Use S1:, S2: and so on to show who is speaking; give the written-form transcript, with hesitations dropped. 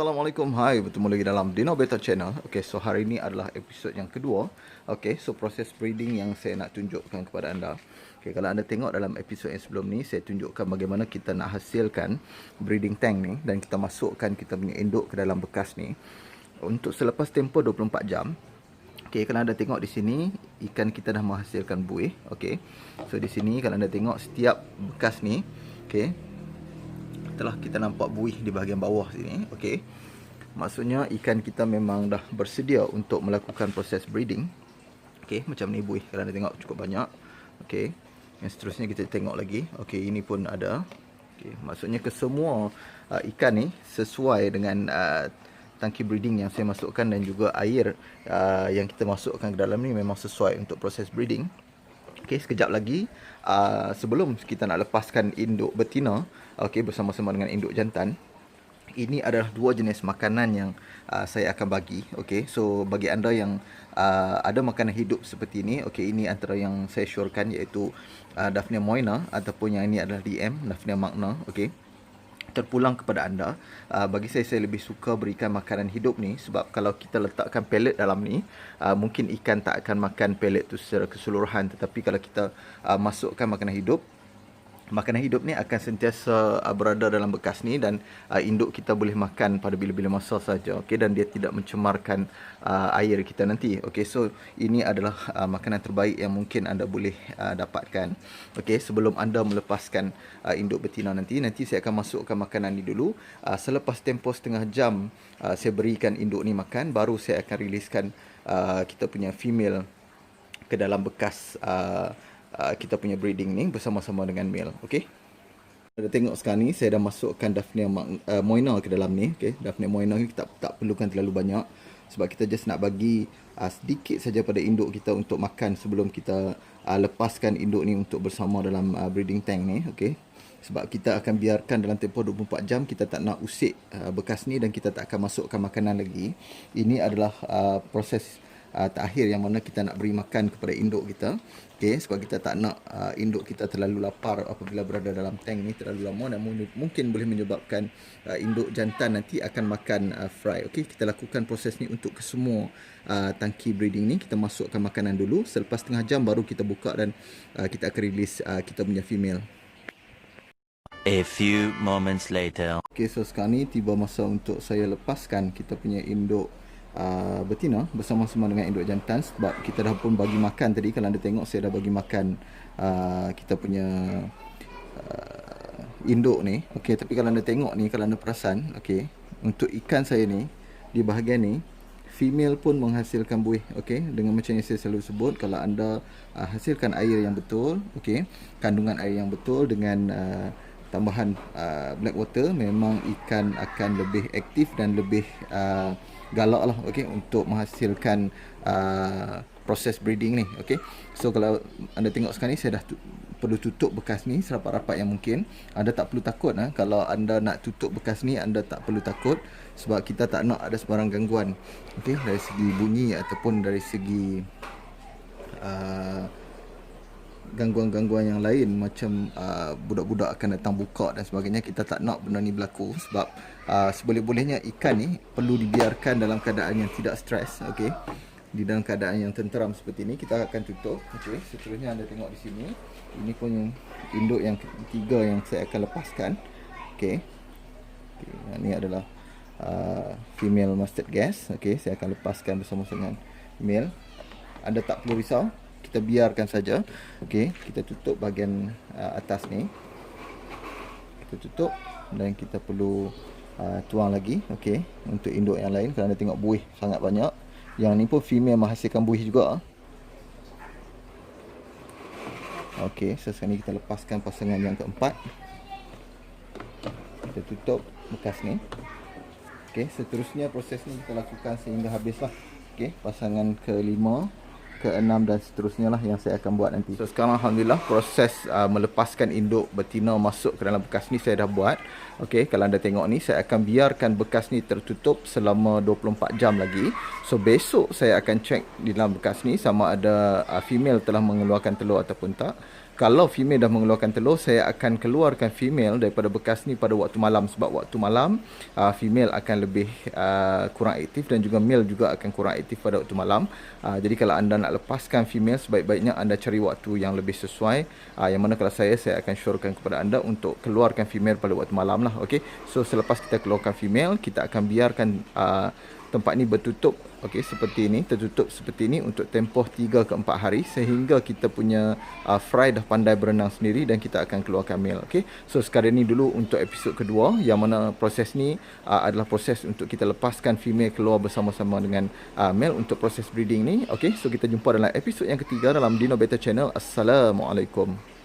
S1: Assalamualaikum, hai, bertemu lagi dalam Dino Beta Channel. Okay, so hari ini adalah episod yang kedua. Okay, so proses breeding yang saya nak tunjukkan kepada anda. Okay, kalau anda tengok dalam episod yang sebelum ni, saya tunjukkan bagaimana kita nak hasilkan breeding tank ni. Dan kita masukkan kita punya induk ke dalam bekas ni. Untuk selepas tempoh 24 jam. Okay, kalau anda tengok di sini, ikan kita dah menghasilkan buih. Okay, so di sini kalau anda tengok setiap bekas ni, okay, telah kita nampak buih di bahagian bawah sini. Okey. Maksudnya ikan kita memang dah bersedia untuk melakukan proses breeding. Okey, macam ni buih kalau anda tengok cukup banyak. Okey. Yang seterusnya kita tengok lagi. Okey, ini pun ada. Okey, maksudnya kesemua ikan ni sesuai dengan tangki breeding yang saya masukkan dan juga air yang kita masukkan ke dalam ni memang sesuai untuk proses breeding. Okey, sekejap lagi sebelum kita nak lepaskan induk betina, okey, bersama-sama dengan induk jantan. Ini adalah dua jenis makanan yang saya akan bagi. Okey, so bagi anda yang ada makanan hidup seperti ini, okey, ini antara yang saya syorkan, iaitu Daphnia moina ataupun yang ini adalah DM, Daphnia magna. Okey, terpulang kepada anda. Bagi saya lebih suka berikan makanan hidup ni, sebab kalau kita letakkan pellet dalam ni, mungkin ikan tak akan makan pellet tu secara keseluruhan. Tetapi kalau kita masukkan makanan hidup ni akan sentiasa berada dalam bekas ni, dan induk kita boleh makan pada bila-bila masa saja. Okey, dan dia tidak mencemarkan air kita nanti. Okey, so ini adalah makanan terbaik yang mungkin anda boleh dapatkan. Okey, sebelum anda melepaskan induk betina nanti saya akan masukkan makanan ni dulu. Selepas tempoh setengah jam saya berikan induk ni makan, baru saya akan riliskan kita punya female ke dalam bekas kita punya breeding ni bersama-sama dengan male. Okey. Anda tengok sekarang ni saya dah masukkan Daphnia moina ke dalam ni. Okey, Daphnia moina ni kita tak perlukan terlalu banyak, sebab kita just nak bagi sedikit saja pada induk kita untuk makan sebelum kita lepaskan induk ni untuk bersama dalam breeding tank ni. Okey. Sebab kita akan biarkan dalam tempoh 24 jam, kita tak nak usik bekas ni dan kita tak akan masukkan makanan lagi. Ini adalah proses terakhir yang mana kita nak beri makan kepada induk kita. Okey, sebab kita tak nak induk kita terlalu lapar apabila berada dalam tank ni terlalu lama, dan mungkin boleh menyebabkan induk jantan nanti akan makan fry. Okey, kita lakukan proses ni untuk kesemua tangki breeding ni. Kita masukkan makanan dulu, selepas setengah jam baru kita buka dan kita akan release kita punya female.
S2: A few moments later.
S1: Okey, so sekarang ni tiba masa untuk saya lepaskan kita punya induk betina bersama-sama dengan induk jantan, sebab kita dah pun bagi makan tadi. Kalau anda tengok, saya dah bagi makan kita punya induk ni. Okey, tapi kalau anda tengok ni, kalau anda perasan, okey, untuk ikan saya ni di bahagian ni, female pun menghasilkan buih. Okey, dengan macam yang saya selalu sebut, kalau anda hasilkan air yang betul, okey, kandungan air yang betul dengan tambahan black water, memang ikan akan lebih aktif dan lebih galak lah, okey, untuk menghasilkan proses breeding ni. Okey, so kalau anda tengok sekarang ni, saya dah perlu tutup bekas ni serapat-rapat yang mungkin. Anda tak perlu takut kalau anda nak tutup bekas ni, anda tak perlu takut, sebab kita tak nak ada sebarang gangguan, okey, dari segi bunyi ataupun dari segi gangguan-gangguan yang lain, macam budak-budak akan datang buka dan sebagainya. Kita tak nak benda ni berlaku, sebab seboleh-bolehnya ikan ni perlu dibiarkan dalam keadaan yang tidak stres. Okey, di dalam keadaan yang tenteram seperti ni. Kita akan tutup. Okey, seterusnya anda tengok di sini, ini pun yang induk yang ketiga yang saya akan lepaskan. Okey, ini adalah female mustard gas. Okey, saya akan lepaskan bersama dengan male. Anda tak perlu risau, kita biarkan saja. Okey, kita tutup bahagian atas ni, kita tutup, dan kita perlu tuang lagi. Okey, untuk induk yang lain. Kalau anda tengok, buih sangat banyak. Yang ni pun female menghasilkan buih juga. Okey, so sekarang ni kita lepaskan pasangan yang keempat. Kita tutup bekas ni. Okey, seterusnya proses ni kita lakukan sehingga habislah. Okey, pasangan kelima ke-6 dan seterusnya lah yang saya akan buat nanti. So sekarang alhamdulillah proses melepaskan induk betina masuk ke dalam bekas ni saya dah buat. Okey, kalau anda tengok ni saya akan biarkan bekas ni tertutup selama 24 jam lagi. So besok saya akan check di dalam bekas ni sama ada female telah mengeluarkan telur ataupun tak. Kalau female dah mengeluarkan telur, saya akan keluarkan female daripada bekas ni pada waktu malam. Sebab waktu malam, female akan lebih kurang aktif dan juga male juga akan kurang aktif pada waktu malam. Jadi kalau anda nak lepaskan female, sebaik-baiknya anda cari waktu yang lebih sesuai. Yang mana kalau saya akan syorkan kepada anda untuk keluarkan female pada waktu malam lah. Okay? So selepas kita keluarkan female, kita akan biarkan tempat ni bertutup, okey, seperti ini, tertutup seperti ini untuk tempoh 3 ke 4 hari sehingga kita punya fry dah pandai berenang sendiri dan kita akan keluarkan male. Okey, so sekarang ni dulu untuk episod kedua, yang mana proses ni adalah proses untuk kita lepaskan female keluar bersama-sama dengan male untuk proses breeding ni. Okey, so kita jumpa dalam episod yang ketiga dalam Dino Beta Channel. Assalamualaikum.